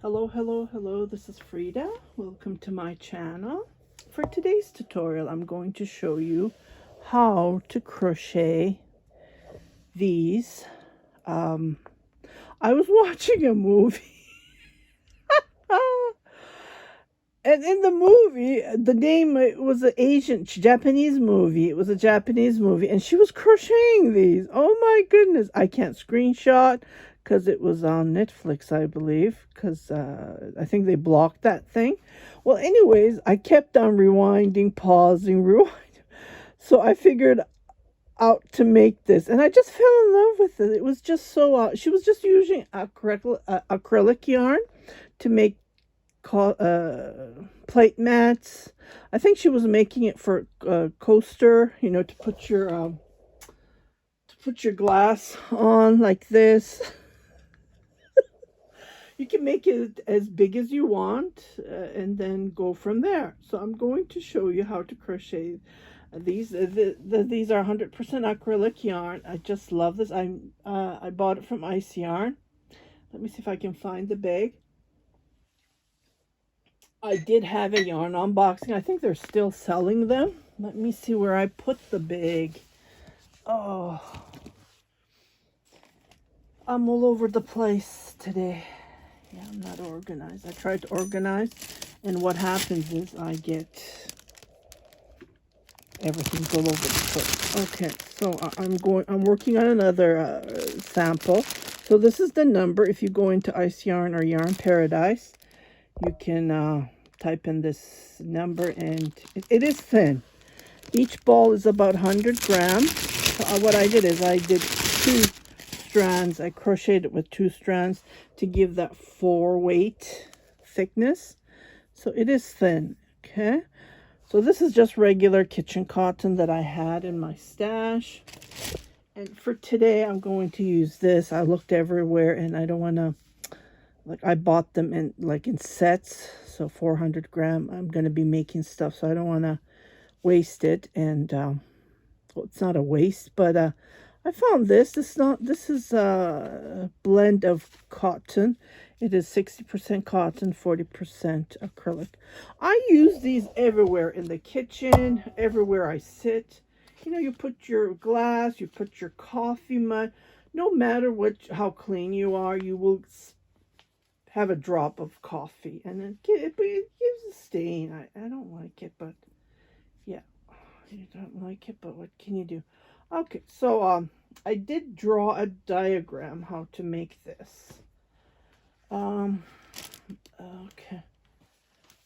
Hello, hello, hello, this is Frida. Welcome to my channel. For today's tutorial, I'm going to show you how to crochet these. I was watching a movie and in the movie, the name, it was an Asian, Japanese movie. It was a Japanese movie and she was crocheting these. Oh my goodness. I can't screenshot because it was on Netflix, I believe, because I think they blocked that thing. Well, anyways, I kept on rewinding, pausing, rewinding. So I figured out to make this and I just fell in love with it. It was just so, she was just using acrylic yarn to make plate mats. I think she was making it for coaster, you know, to put your glass on like this. You can make it as big as you want and then go from there. So I'm going to show you how to crochet these. These are 100% acrylic yarn. I just love this. I bought it from Ice Yarn. Let me see if I can find the bag. I did have a yarn unboxing. I think they're still selling them. Let me see where I put the bag. Oh, I'm all over the place today. Yeah, I'm not organized. I tried to organize, and what happens is I get everything's all over the place. Okay, so I'm working on another sample. So this is the number. If you go into Ice Yarn or Yarn Paradise, you can type in this number, and it is thin. Each ball is about 100 grams. So what I did is I did 2 strands. I crocheted it with 2 strands to give that 4 weight thickness. So it is thin. Okay. So this is just regular kitchen cotton that I had in my stash. And for today, I'm going to use this. I looked everywhere and I don't want to, like, I bought them in sets. So 400 gram, I'm going to be making stuff. So I don't want to waste it. And well, it's not a waste, but I found this. This is a blend of cotton. It is 60% cotton, 40% acrylic. I use these everywhere in the kitchen, everywhere I sit. You know, you put your glass, you put your coffee mug. No matter how clean you are, you will have a drop of coffee, and it gives a stain. I don't like it, but yeah, you don't like it, but what can you do? Okay, so I did draw a diagram how to make this. Okay,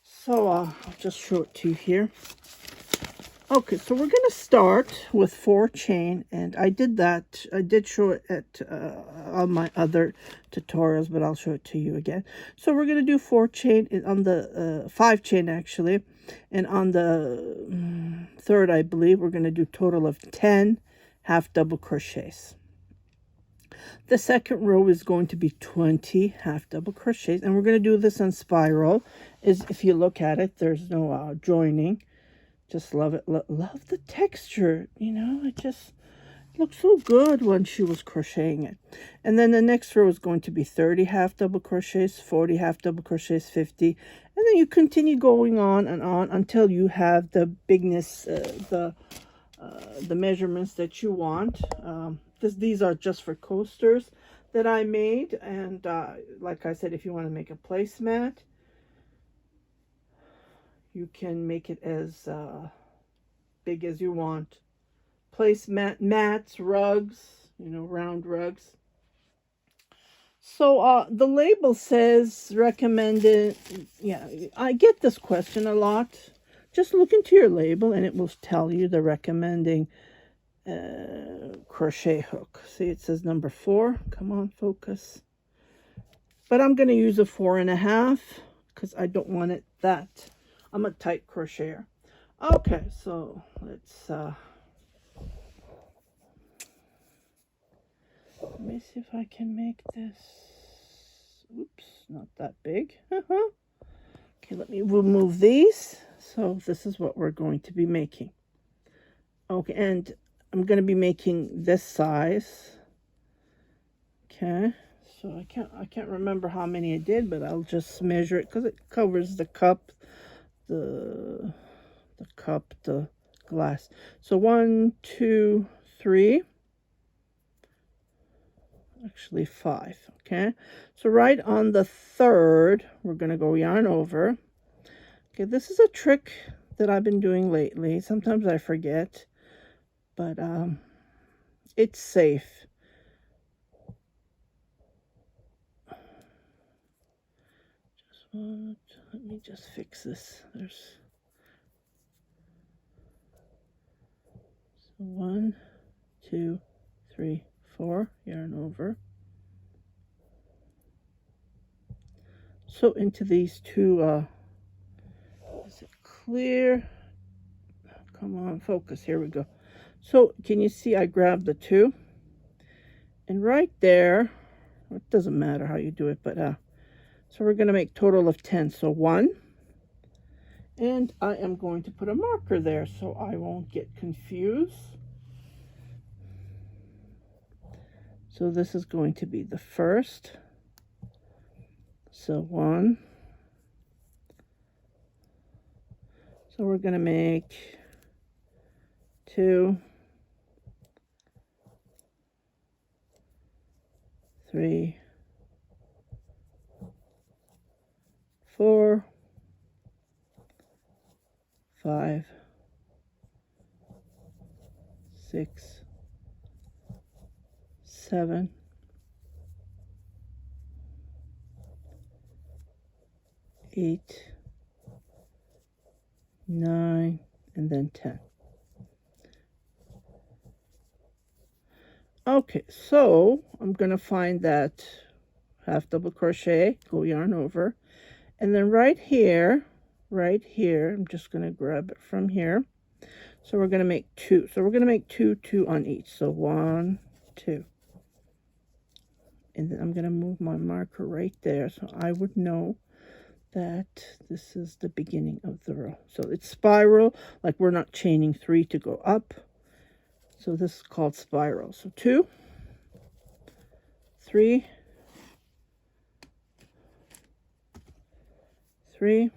so I'll just show it to you here. Okay, so we're gonna start with 4 chain, and I did show it at on my other tutorials, but I'll show it to you again. So we're gonna do 4 chain on the 5 chain actually, and on the third, I believe, we're gonna do total of 10 half double crochets. The second row is going to be 20 half double crochets, and we're going to do this on spiral. If you look at it, there's no joining. Just love it. Love the texture, you know. It just looks so good when she was crocheting it. And then the next row is going to be 30 half double crochets, 40 half double crochets, 50, and then you continue going on and on until you have the bigness, the measurements that you want. These are just for coasters that I made, and like I said, if you want to make a placemat, you can make it as big as you want. Placemat, mats, rugs, you know, round rugs. So the label says recommended. Yeah, I get this question a lot. Just look into your label and it will tell you the recommending crochet hook. See, it says number 4. Come on, focus. But I'm going to use a 4.5 because I don't want it that. I'm a tight crocheter. Okay, so let's let me see if I can make this. Oops, not that big. Okay, let me remove these. So this is what we're going to be making. Okay, and I'm going to be making this size. Okay, So I can't remember how many I did, but I'll just measure it because it covers the cup, the cup, the glass. So 1, 2, 3, actually 5. Okay, so right on the third, we're going to go yarn over. Okay, this is a trick that I've been doing lately. Sometimes I forget, but it's safe. Let me just fix this. There's 1, 2, 3, 4, yarn over. So into these two, is it clear? Come on, focus, here we go. So can you see I grabbed the 2? And right there, it doesn't matter how you do it, but so we're going to make total of 10. So 1, and I am going to put a marker there so I won't get confused. So this is going to be the first. So 1. So we're going to make 2, 3, 4, 5, 6, 7, 8, 9, and then 10. Okay, so I'm going to find that half double crochet, go yarn over, and then right here, I'm just going to grab it from here. So we're going to make 2. So we're going to make 2, 2 on each. So 1, 2. And then I'm going to move my marker right there so I would know that this is the beginning of the row. So it's spiral, like we're not chaining 3 to go up. So this is called spiral. So 2, 3, 3,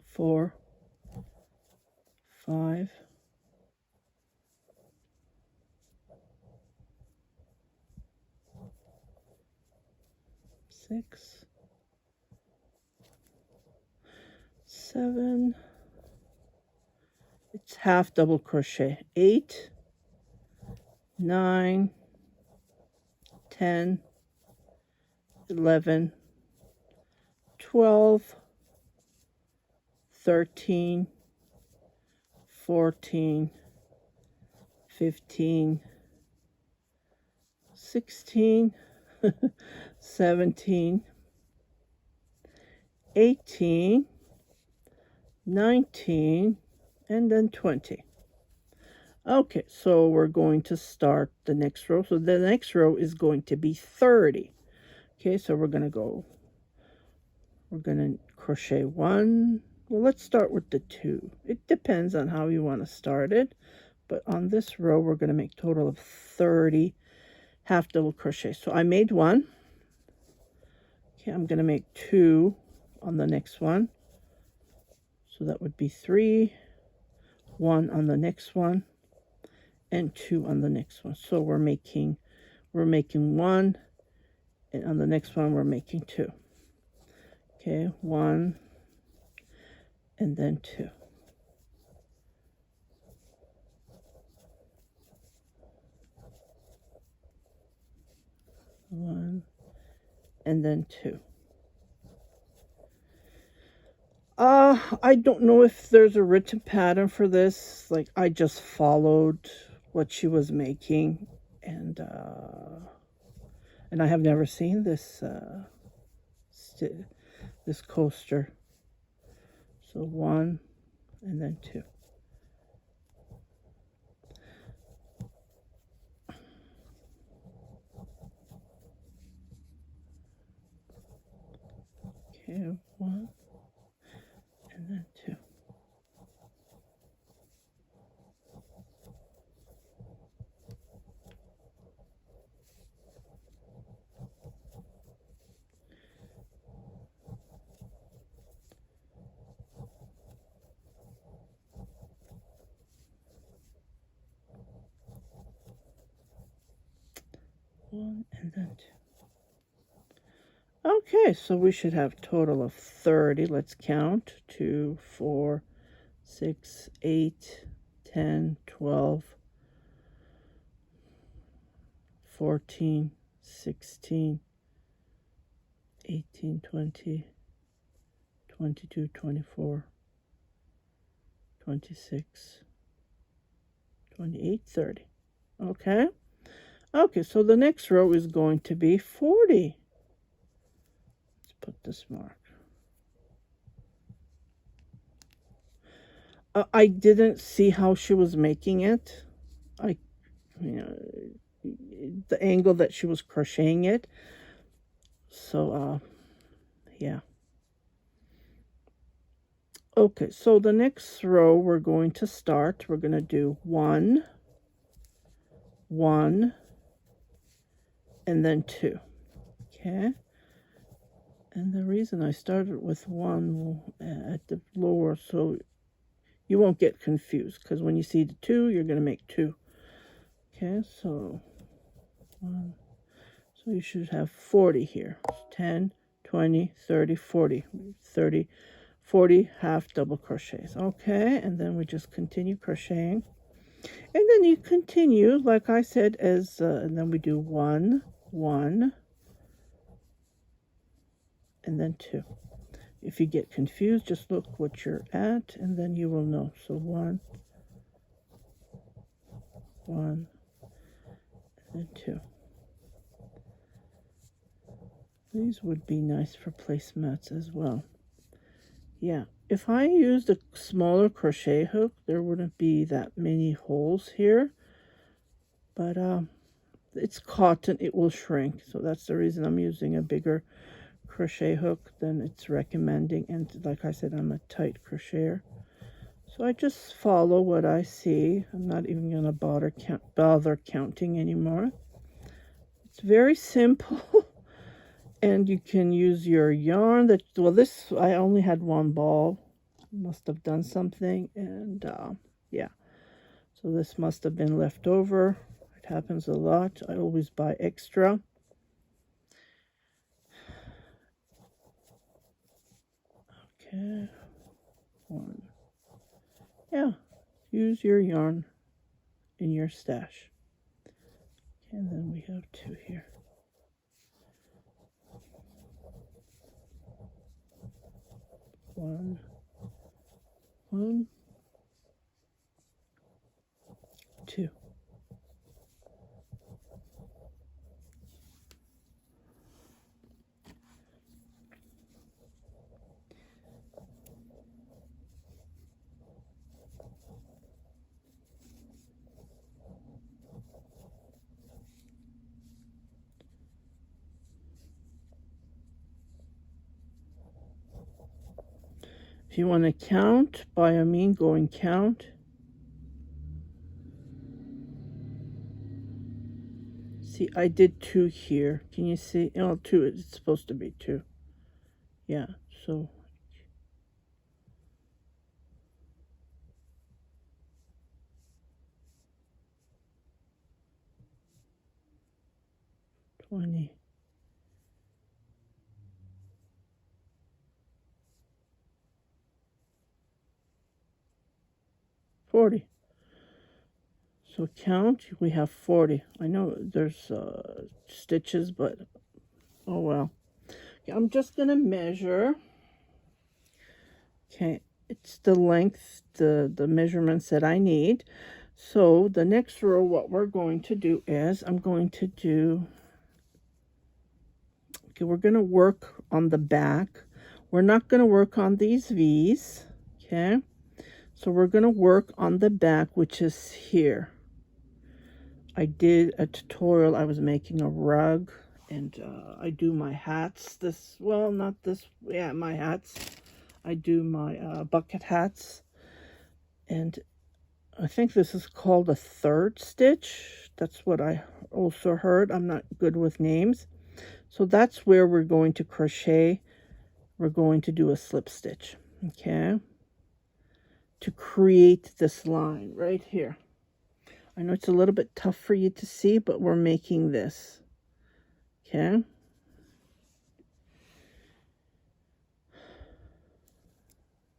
4, 5, 6, 7, it's half double crochet, 8, 9, 10, 11, 12, 13, 14, 15, 16, 17, 18, 19, and then 20. Okay, so we're going to start the next row. So the next row is going to be 30. Okay, so we're going to crochet 1. Well, let's start with the 2. It depends on how you want to start it. But on this row, we're going to make a total of 30 half double crochet. So I made 1. Okay, I'm going to make 2 on the next one. So that would be 3, 1 on the next one, and 2 on the next one. So we're making 1, and on the next one we're making 2. Okay, 1 and then 2. 1 and then 2. I don't know if there's a written pattern for this. Like, I just followed what she was making, and I have never seen this this coaster. So 1 and then 2. Okay, 1 and then 2. 1 and then 2. Okay, so we should have a total of 30. Let's count. 2, 4, 6, 8, 10, 12, 14, 16, 18, 20, 22, 24, 26, 28, 30. Okay. Okay, so the next row is going to be 40. Let's put this mark. I didn't see how she was making it. The angle that she was crocheting it. So, yeah. Okay, so the next row we're going to start. We're going to do 1, 1, and then 2. Okay. And the reason I started with 1 at the lower, so you won't get confused, because when you see the 2, you're going to make 2. Okay, so 1. So you should have 40 here. 10, 20, 30, 40. 30, 40 half double crochets. Okay, and then we just continue crocheting. And then you continue, like I said, and then we do 1, 1, and then 2. If you get confused, just look what you're at, and then you will know. So 1, 1, and 2. These would be nice for placemats as well. Yeah, if I used a smaller crochet hook, there wouldn't be that many holes here. But it's cotton, it will shrink. So that's the reason I'm using a bigger crochet hook than it's recommending. And like I said, I'm a tight crocheter. So I just follow what I see. I'm not even going to bother counting anymore. It's very simple. And you can use your yarn this, I only had 1 ball. Must have done something. And yeah, so this must have been left over. It happens a lot. I always buy extra. Okay, 1. Yeah, use your yarn in your stash. And then we have 2 here. 1, 1, 2. If you want to count, by all means, go and count. See, I did 2 here. Can you see? Oh, 2. It's supposed to be 2. Yeah, so 20. 40. So count, we have 40. I know there's stitches, but oh well. Okay, I'm just going to measure. Okay, it's the length, the measurements that I need. So the next row, what we're going to do is we're going to work on the back. We're not going to work on these V's. Okay, so we're going to work on the back, which is here. I did a tutorial. I was making a rug, and I do my hats. My hats. I do my bucket hats, and I think this is called a 3rd stitch. That's what I also heard. I'm not good with names. So that's where we're going to crochet. We're going to do a slip stitch, okay, to create this line right here. I know it's a little bit tough for you to see, but we're making this. Okay.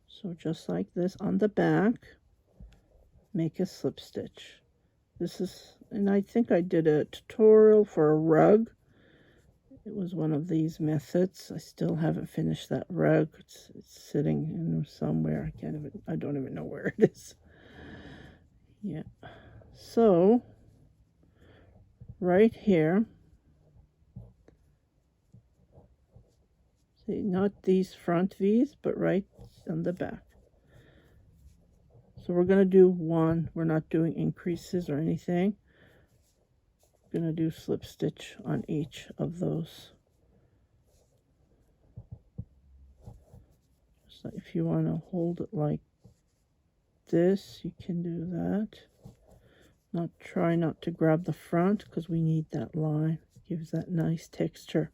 So just like this on the back, make a slip stitch. This is, and I think I did a tutorial for a rug. It was one of these methods. I still haven't finished that rug. It's sitting in somewhere. I don't even know where it is. Yeah. So right here, see, not these front V's, but right on the back. So we're going to do one. We're not doing increases or anything. We're going to do slip stitch on each of those. So if you want to hold it like this, you can do that. Try not to grab the front because we need that line. It gives that nice texture.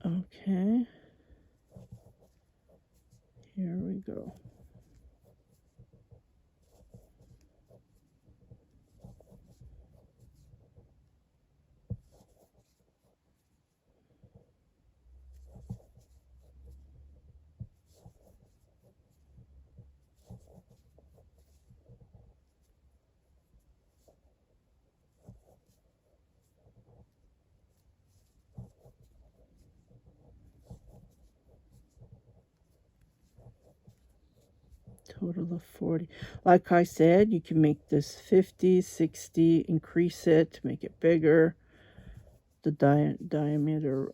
Okay. Here we go. Total of 40. Like I said, you can make this 50, 60, increase it, make it bigger. The diameter,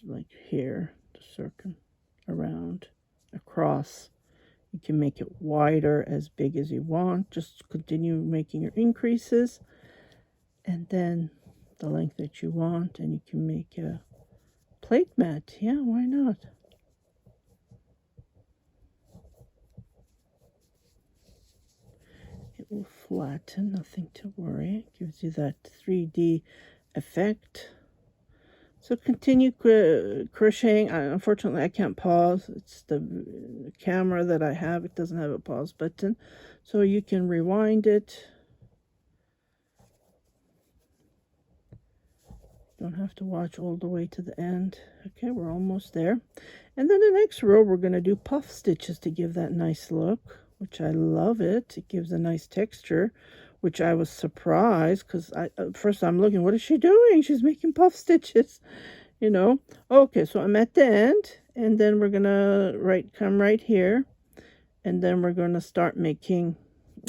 like here, the circle around, across. You can make it wider, as big as you want. Just continue making your increases. And then the length that you want. And you can make a plate mat. Yeah, why not? It will flatten, nothing to worry. It gives you that 3D effect. So continue crocheting. Unfortunately, I can't pause. It's the camera that I have. It doesn't have a pause button. So you can rewind it. Don't have to watch all the way to the end. Okay, we're almost there. And then the next row, we're going to do puff stitches to give that nice look, which I love it. It gives a nice texture, which I was surprised because first I'm looking, what is she doing? She's making puff stitches, you know. Okay, so I'm at the end, and then we're going to come right here, and then we're going to start making,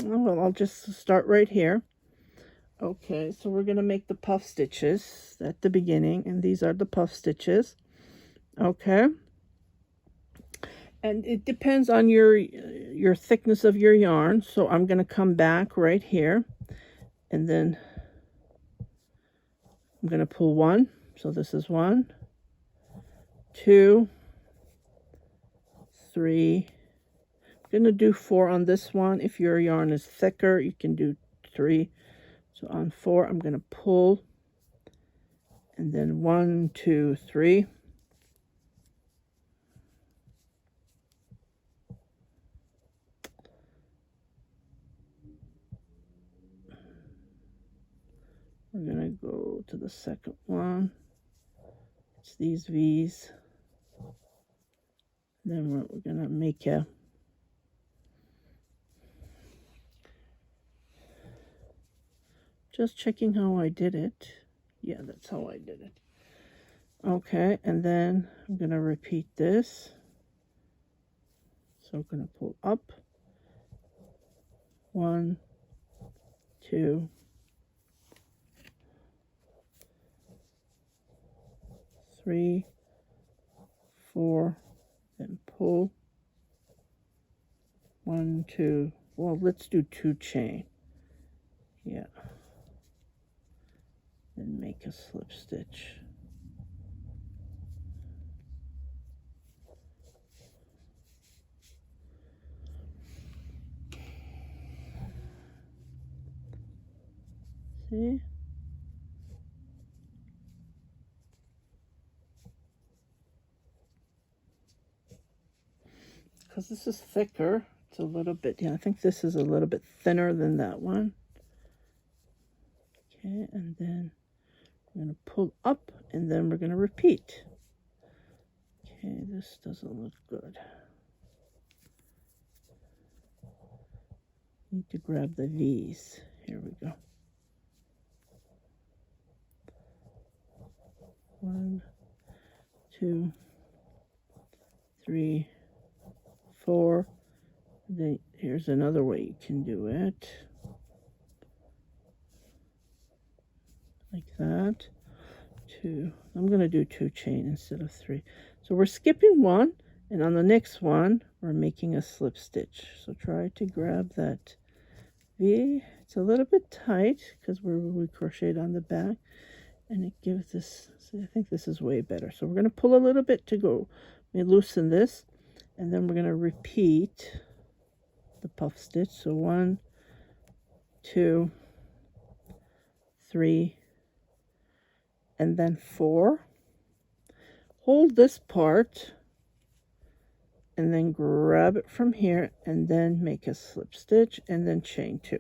well, I'll just start right here. Okay, so we're going to make the puff stitches at the beginning, and these are the puff stitches. Okay. And it depends on your thickness of your yarn. So I'm going to come back right here, and then I'm going to pull one. So this is 1, 2, 3. I'm going to do 4 on this one. If your yarn is thicker, you can do 3. So on 4, I'm going to pull, and then 1, 2, 3. We're going to go to the second one. It's these V's. Then we're going to make a just checking how I did it. Yeah, that's how I did it. Okay, and then I'm going to repeat this. So I'm going to pull up. 1, 2, 3, 4, then pull. 1, 2. Well, let's do 2 chain. Yeah. Then make a slip stitch. See? Because this is thicker, it's a little bit, yeah, I think this is a little bit thinner than that one. Okay, and then I'm going to pull up and then we're going to repeat. Okay, this doesn't look good. Need to grab the V's. Here we go. 1, 2, 3, 4. Then here's another way you can do it. Like that. 2. I'm going to do 2 chain instead of 3. So we're skipping 1, and on the next one we're making a slip stitch. So try to grab that V. It's a little bit tight because we crocheted on the back, and it gives this, see, I think this is way better. So we're going to pull a little bit to go. We loosen this, and then we're going to repeat the puff stitch. So 1, 2, 3, and then 4. Hold this part and then grab it from here and then make a slip stitch and then chain 2.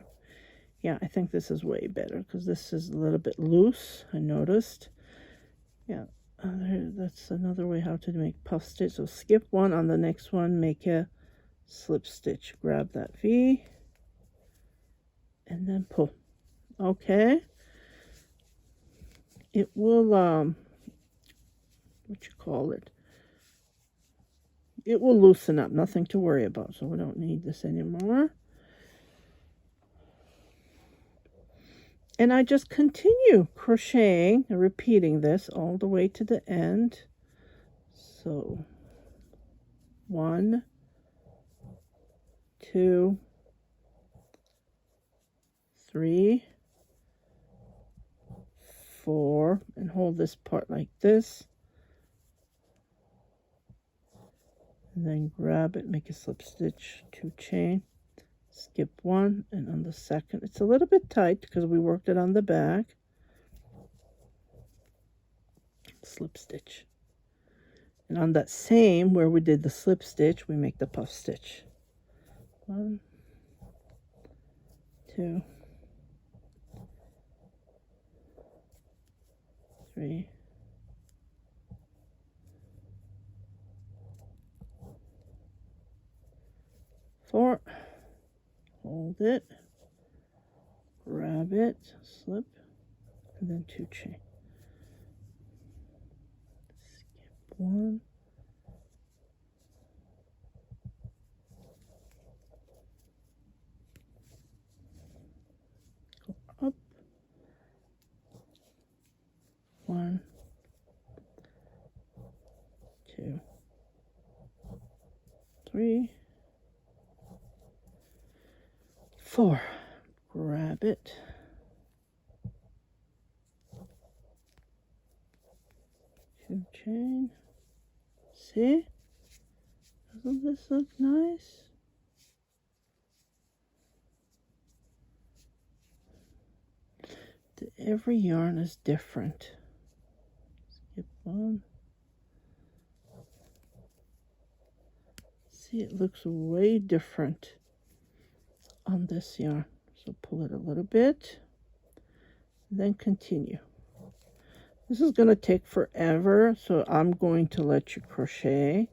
Yeah, I think this is way better because this is a little bit loose, I noticed. Yeah, that's another way how to make puff stitch. So skip 1, on the next one make a slip stitch, grab that V and then pull. Okay, it will what you call it, it will loosen up, nothing to worry about. So we don't need this anymore. And I just continue crocheting and repeating this all the way to the end. So 1, 2, 3, 4, and hold this part like this. And then grab it, make a slip stitch, 2 chain, skip 1, and on the second, it's a little bit tight because we worked it on the back. Slip stitch. And on that same, where we did the slip stitch, we make the puff stitch. 1, 2, 3, 4, hold it, grab it, slip, and then 2 chain. Skip 1, go up, 1, 2, 3, 4, grab it, 2 chain. See, doesn't this look nice? Every yarn is different. Skip 1. See, it looks way different on this yarn. So pull it a little bit, then continue. This is going to take forever, so I'm going to let you crochet,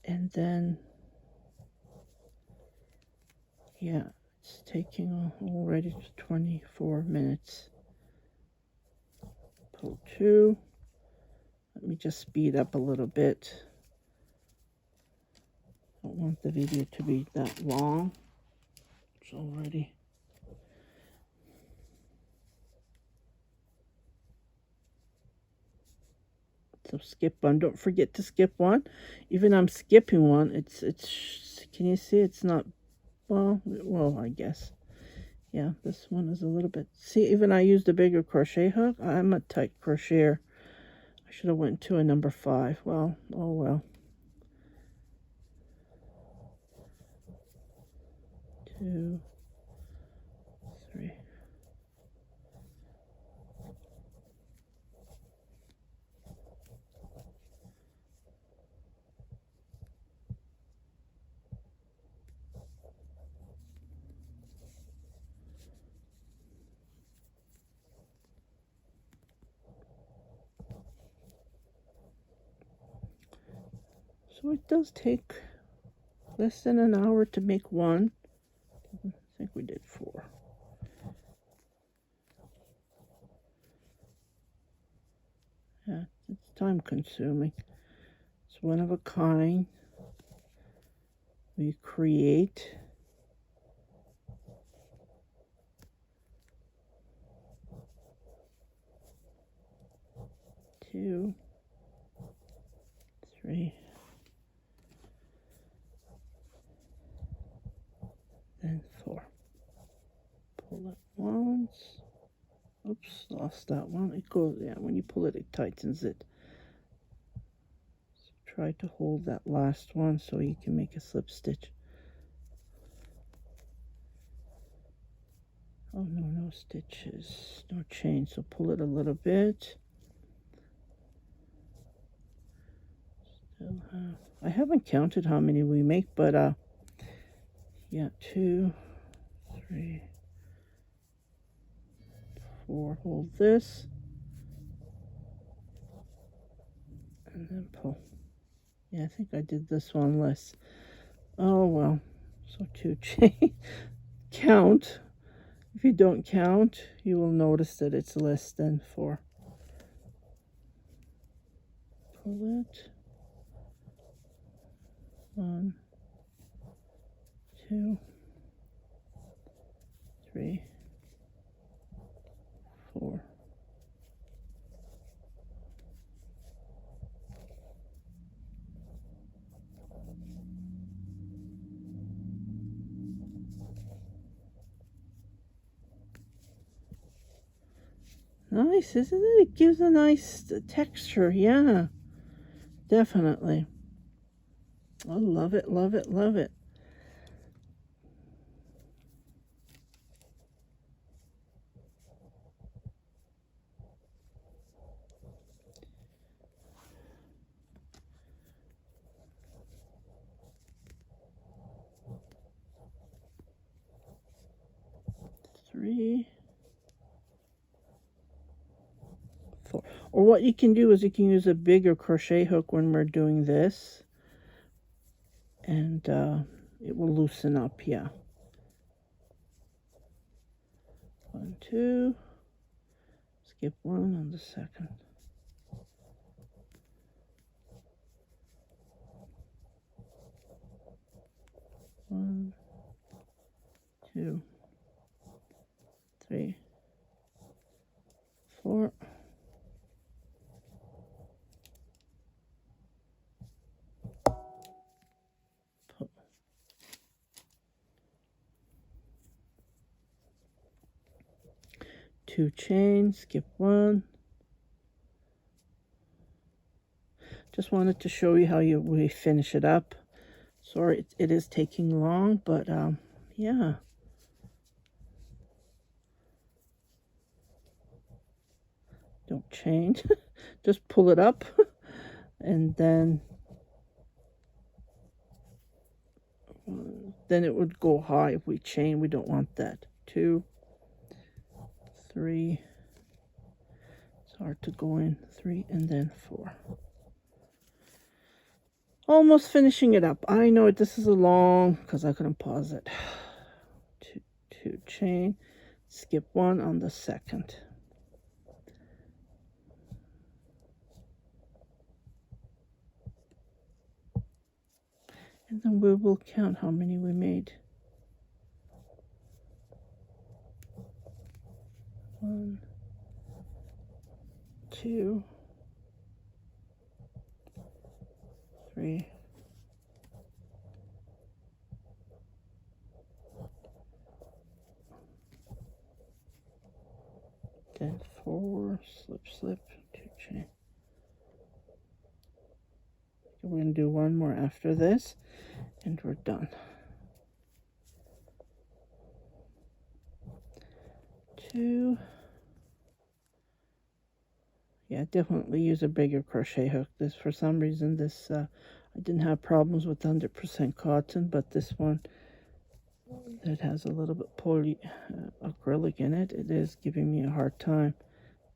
and then, yeah, it's taking already 24 minutes. Pull 2. Let me just speed up a little bit. I don't want the video to be that long. It's already. So skip 1. Don't forget to skip 1. Even I'm skipping 1. It's. Can you see? It's not. Well, I guess. Yeah, this one is a little bit. See, even I used a bigger crochet hook. I'm a tight crocheter. I should have went to a number 5. Well, oh well. 2, 3. So it does take less than an hour to make one. I think we did 4. Yeah, it's time consuming. It's one of a kind. We create. Two, 3, and 4. Pull it once. Oops, lost that one. It goes, yeah, when you pull it, it tightens it. So try to hold that last one so you can make a slip stitch. Oh no, no stitches, no chain, so pull it a little bit. Still have, I haven't counted how many we make, but yeah, 2, 3, 4, hold this, and then pull. Yeah, I think I did this one less. Oh well, so 2 chain. Count. If you don't count, you will notice that it's less than 4. Pull it. 1, 2, 3, 4. Nice, isn't it? It gives a nice texture. Yeah, definitely. I love it, love it, love it. Three, 4. Or what you can do is you can use a bigger crochet hook when we're doing this, and it will loosen up. Yeah. 1, 2. Skip 1 on the second. 1, 2, 3, 4. Pull. 2 chains, skip 1. Just wanted to show you how we finish it up. Sorry, it is taking long, but yeah. Don't change. Just pull it up, and then it would go high if we chain. We don't want that. 2, 3. It's hard to go in. 3, and then 4. Almost finishing it up. I know this is a long, because I couldn't pause it. 2 chain, skip 1 on the second. And then we will count how many we made. 1, 2, 3, 4, slip, slip, 2 chain. We're going to do one more after this, and we're done. 2. Yeah, definitely use a bigger crochet hook. This, for some reason, this I didn't have problems with 100% cotton, but this one that has a little bit poly acrylic in it, it is giving me a hard time.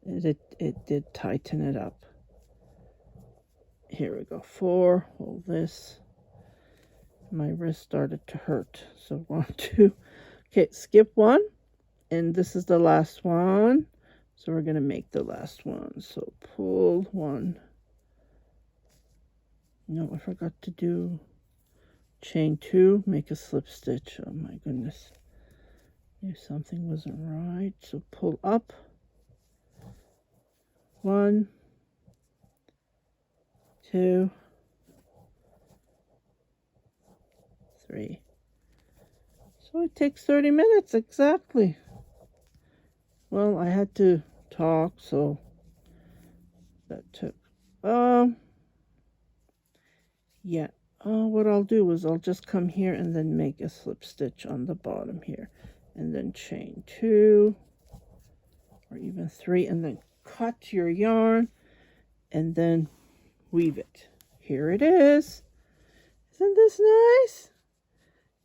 It did tighten it up. here we go, 4, hold this. My wrist started to hurt. So 1, 2, okay, skip 1, and this is the last one. So we're going to make the last one. So pull 1. No, I forgot to do chain 2, make a slip stitch. Oh my goodness. Knew something wasn't right. So pull up. 1, 2, 3. So it takes 30 minutes exactly. Well, I had to talk, so that took yeah. What I'll do is I'll just come here and then make a slip stitch on the bottom here, and then chain 2 or even 3, and then cut your yarn and then weave it. Here it is. Isn't this nice?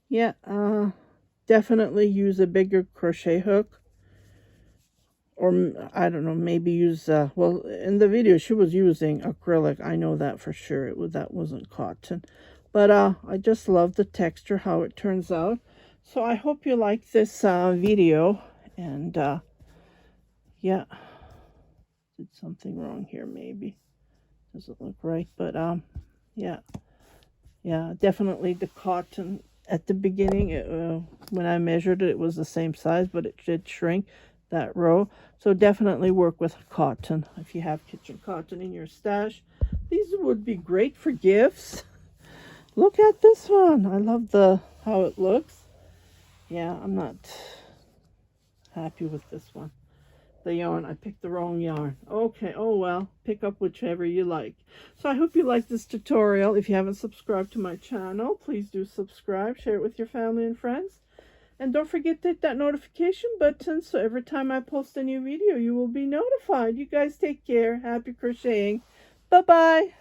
Yeah, definitely use a bigger crochet hook, or I don't know, maybe use well, in the video she was using acrylic. I know that for sure. That wasn't cotton. But I just love the texture, how it turns out. So I hope you like this video. And yeah, did something wrong here maybe. Doesn't look right, but yeah, definitely the cotton at the beginning, when I measured it, it was the same size, but it did shrink that row. So definitely work with cotton if you have kitchen cotton in your stash. These would be great for gifts. Look at this one. I love how it looks. Yeah, I'm not happy with this one. The yarn, I picked the wrong yarn. Okay, oh well, pick up whichever you like. So I hope you like this tutorial. If you haven't subscribed to my channel, please do subscribe, share it with your family and friends. And don't forget to hit that notification button so every time I post a new video, you will be notified. You guys take care. Happy crocheting. Bye-bye.